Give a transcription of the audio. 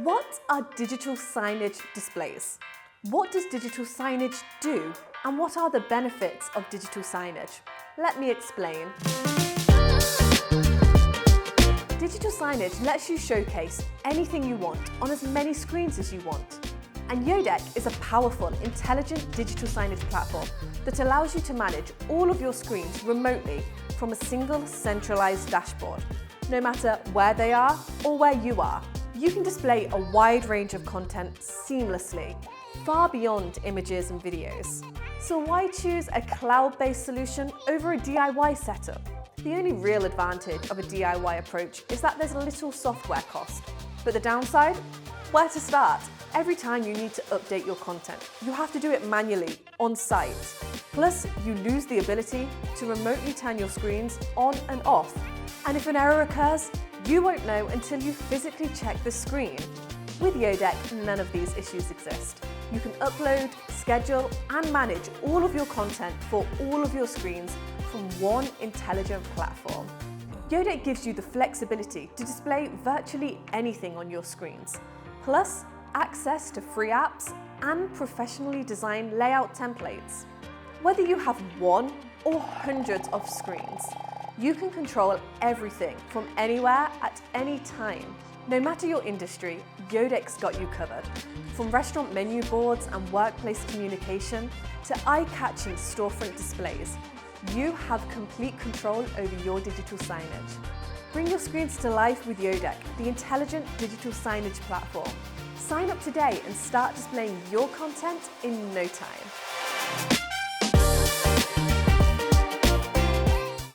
What are digital signage displays? What does digital signage do? And what are the benefits of digital signage? Let me explain. Digital signage lets you showcase anything you want on as many screens as you want. And Yodeck is a powerful, intelligent digital signage platform that allows you to manage all of your screens remotely from a single centralized dashboard. No matter where they are or where you are, you can display a wide range of content seamlessly, far beyond images and videos. So why choose a cloud-based solution over a DIY setup? The only real advantage of a DIY approach is that there's little software cost. But the downside? Where to start? Every time you need to update your content, you have to do it manually, on site. Plus, you lose the ability to remotely turn your screens on and off. And if an error occurs, you won't know until you physically check the screen. With Yodeck, none of these issues exist. You can upload, schedule, and manage all of your content for all of your screens from one intelligent platform. Yodeck gives you the flexibility to display virtually anything on your screens, plus access to free apps and professionally designed layout templates. Whether you have one or hundreds of screens, you can control everything from anywhere at any time. No matter your industry, Yodeck's got you covered. From restaurant menu boards and workplace communication to eye-catching storefront displays, you have complete control over your digital signage. Bring your screens to life with Yodeck, the intelligent digital signage platform. Sign up today and start displaying your content in no time.